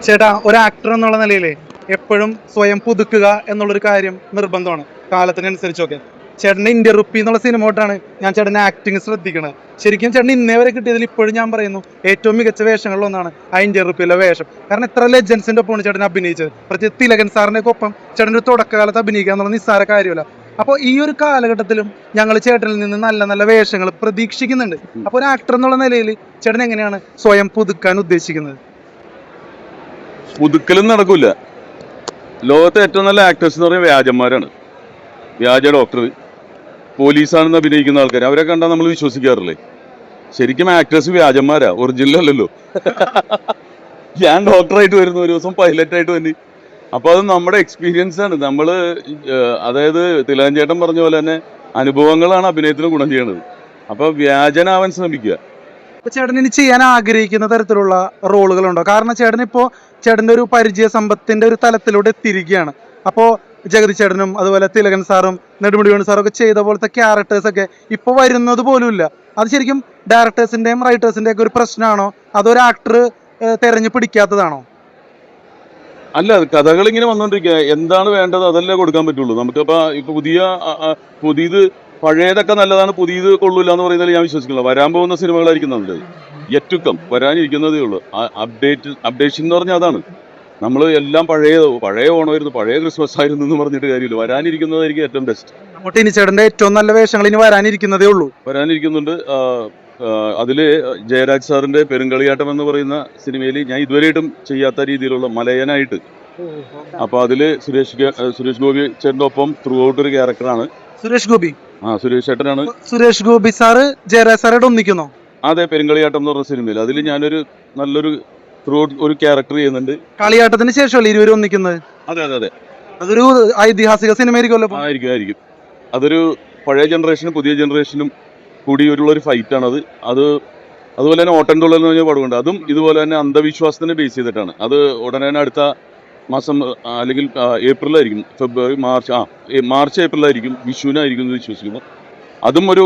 ചേട്ടാ, ഒരു ആക്ടർ എന്നുള്ള നിലയിൽ എപ്പോഴും സ്വയം പുതുക്കുക എന്നുള്ളൊരു കാര്യം നിർബന്ധമാണ് കാലത്തിനനുസരിച്ചൊക്കെ. ചേട്ടൻ്റെ ഇന്ത്യ റുപ്പി എന്നുള്ള സിനിമ തൊട്ടാണ് ഞാൻ ചേട്ടൻ്റെ ആക്ടിങ് ശ്രദ്ധിക്കുന്നത്. ശരിക്കും ചേട്ടൻ ഇന്നേ വരെ കിട്ടിയതിൽ ഇപ്പോഴും ഞാൻ പറയുന്നു ഏറ്റവും മികച്ച വേഷങ്ങളിലൊന്നാണ് ആ ഇന്ത്യ റുപ്പിയിലെ വേഷം. കാരണം എത്ര ലെജൻസിന്റെ ഒപ്പമാണ് ചേട്ടൻ അഭിനയിച്ചത്. പ്രത്യേകിച്ച് തിലകൻ സാറിന്റെ ഒപ്പം ചേട്ടൻ ഒരു തുടക്കകാലത്ത് അഭിനയിക്കുക എന്നുള്ള നിസ്സാര കാര്യമല്ല. അപ്പോൾ ഈ ഒരു കാലഘട്ടത്തിലും ഞങ്ങൾ ചേട്ടനിൽ നിന്ന് നല്ല നല്ല വേഷങ്ങൾ പ്രതീക്ഷിക്കുന്നുണ്ട്. അപ്പോൾ ഒരു ആക്ടർ എന്നുള്ള നിലയിൽ ചേട്ടൻ എങ്ങനെയാണ് സ്വയം പുതുക്കാൻ ഉദ്ദേശിക്കുന്നത്? പുതുക്കലും നടക്കൂല. ലോകത്തെ ഏറ്റവും നല്ല ആക്ടേഴ്സ് എന്ന് പറയുന്നത് വ്യാജന്മാരാണ്. വ്യാജ ഡോക്ടർ, പോലീസാണെന്ന് അഭിനയിക്കുന്ന ആൾക്കാർ, അവരെ കണ്ടാൽ നമ്മൾ വിശ്വസിക്കാറില്ലേ? ശരിക്കും ആക്ടേഴ്സ് വ്യാജന്മാരാ, ഒറിജിനൽ അല്ലല്ലോ. ഞാൻ ഡോക്ടറായിട്ട് വരുന്നു, ഒരു ദിവസം പൈലറ്റായിട്ട് വന്നി. അപ്പോൾ അത് നമ്മുടെ എക്സ്പീരിയൻസ് ആണ്. അതായത് തിലകൻ ചേട്ടൻ പറഞ്ഞ പോലെ തന്നെ അനുഭവങ്ങളാണ് അഭിനയത്തിന് ഗുണം ചെയ്യണത്. അപ്പോൾ വ്യാജനാവാൻ ശ്രമിക്കുക. ചേട്ടൻ ഇനി ചെയ്യാൻ ആഗ്രഹിക്കുന്ന തരത്തിലുള്ള റോളുകളുണ്ടോ? കാരണം ചേട്ടൻ്റെ ഒരു പരിചയ സമ്പത്തിന്റെ ഒരു തലത്തിലൂടെ എത്തിയിരിക്കുകയാണ്. അപ്പോൾ ജഗതി ചേട്ടനും അതുപോലെ തിലകൻ സാറും നെടുമുടി വേണു സാറും ഒക്കെ ചെയ്ത പോലത്തെ ക്യാരക്ടേഴ്സ് ഒക്കെ ഇപ്പോൾ വരുന്നത് പോലുമില്ല. അത് ശരിക്കും ഡയറക്ടേഴ്സിന്റെയും റൈറ്റേഴ്സിന്റെയും ഒക്കെ ഒരു പ്രശ്നമാണോ, അതൊരു ആക്ടർ തെരഞ്ഞു പിടിക്കാത്തതാണോ? അല്ല, കഥകൾ ഇങ്ങനെ വന്നുകൊണ്ടിരിക്കുക. എന്താണ് വേണ്ടത് അതല്ലേ കൊടുക്കാൻ പറ്റുള്ളൂ. നമുക്കിപ്പോൾ ഇപ്പൊ പുതിയത് പഴയതൊക്കെ നല്ലതാണ്, പുതിയത് കൊള്ളൂല എന്ന് പറയുന്നതിൽ ഞാൻ വിശ്വസിക്കുന്നില്ല. വരാൻ പോകുന്ന സിനിമകളായിരിക്കും നല്ലത്. യറ്റുക്കം വരാനിരിക്കുന്നതേ ഉള്ളൂ. അപ്ഡേഷൻ എന്ന് പറഞ്ഞാൽ അതാണ്. നമ്മൾ എല്ലാം പഴയ ഓണമായിരുന്നു, പഴയ ക്രിസ്മസ് ആയിരുന്നു എന്ന് പറഞ്ഞിട്ട് കാര്യമില്ല. വരാനിരിക്കുന്നതായിരിക്കും ഏറ്റവും ബെസ്റ്റ്. ഇനി ചേട്ടന്റെ ഏറ്റവും നല്ല വേഷങ്ങൾ ഇനി വരാനിരിക്കുന്നതേ ഉള്ളൂ. വരാനിരിക്കുന്നുണ്ട്. അതില് ജയരാജ് സാറിന്റെ പെരുങ്കളിയാട്ടം എന്ന് പറയുന്ന സിനിമയിൽ ഞാൻ ഇതുവരെയായിട്ടും ചെയ്യാത്ത രീതിയിലുള്ള മലയനായിട്ട്. അപ്പൊ അതില് സുരേഷ് ഗോപി ചേട്ടന്റെ ഒപ്പം ത്രൂ ഔട്ട് ഒരു ക്യാരക്ടറാണ്. സുരേഷ് ചേട്ടനാണ്. സുരേഷ് ഗോപി സാറ് ജയരാജ് സാറായിട്ട് ഒന്നിക്കുന്നോ? അതെ, പെരുങ്കളിയാട്ടം എന്ന് പറഞ്ഞ സിനിമയിൽ അതിൽ ഞാനൊരു നല്ലൊരു ത്രൂ ഔട്ട് ഒരു ക്യാരക്ടർ ചെയ്യുന്നുണ്ട്. കളിയാട്ടത്തിന് ശേഷമല്ലേ ഇരുവരും ഒന്നിക്കുന്നത്? അതെ അതെ അതെ. അതൊരു ഐതിഹാസിക സിനിമ ആയിരിക്കും. അതൊരു പഴയ ജനറേഷനും പുതിയ ജനറേഷനും കൂടി ഒരു ഫൈറ്റാണ് അത്. അതുപോലെ തന്നെ ഓട്ടൻതുള്ളൽ എന്ന് പറഞ്ഞ പടമുണ്ട്. അതും ഇതുപോലെ തന്നെ അന്ധവിശ്വാസത്തിനെ ബേസ് ചെയ്തിട്ടാണ്. അത് ഉടനെ തന്നെ അടുത്ത മാസം അല്ലെങ്കിൽ ഏപ്രിലായിരിക്കും, ഫെബ്രുവരി മാർച്ച് ഏപ്രിലായിരിക്കും, വിഷുവിനായിരിക്കും എന്ന് വിശ്വസിക്കുന്നു. അതും ഒരു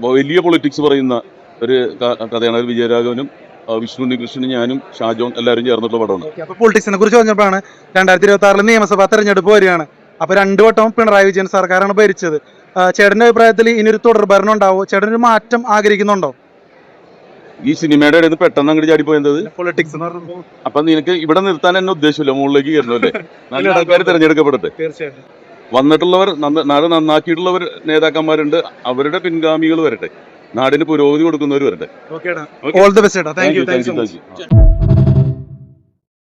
വലിയ പൊളിറ്റിക്സ് പറയുന്ന ഒരു കഥയാണ്. വിജയരാഘവനും വിഷ്ണു ഉണ്ണികൃഷ്ണനും ഞാനും ഷാജോൺ എല്ലാവരും ചേർന്നിട്ടുള്ള പടമാണ്. പൊളിറ്റിക്സിനെ കുറിച്ച് പറഞ്ഞപ്പോഴാണ് 2026 നിയമസഭാ തെരഞ്ഞെടുപ്പ് വരികയാണ്. അപ്പൊ 2 വട്ടം പിണറായി വിജയൻ സർക്കാരാണ് ഭരിച്ചത്. ചേട്ടന്റെ അഭിപ്രായത്തിൽ ഇനിയൊരു തുടർഭരണം ഉണ്ടാവോ? ചേട്ടനൊരു മാറ്റം ആഗ്രഹിക്കുന്നുണ്ടോ? ഈ സിനിമയുടെ ഇടയിൽ പെട്ടെന്ന് അങ്ങോട്ട് ചാടിപ്പോയത് പൊളിറ്റിക്സ്. അപ്പൊ നിനക്ക് ഇവിടെ നിർത്താൻ എന്നെ ഉദ്ദേശമില്ല, മുകളിലേക്ക് കയറണല്ലേ? നല്ല ആൾക്കാർ തിരഞ്ഞെടുക്കപ്പെടട്ടെ. വന്നിട്ടുള്ളവർ, നാട് നന്നാക്കിയിട്ടുള്ളവർ നേതാക്കന്മാരുണ്ട്, അവരുടെ പിൻഗാമികൾ വരട്ടെ, നാടിന് പുരോഗതി കൊടുക്കുന്നവർ വരട്ടെ. All the best. Thank you.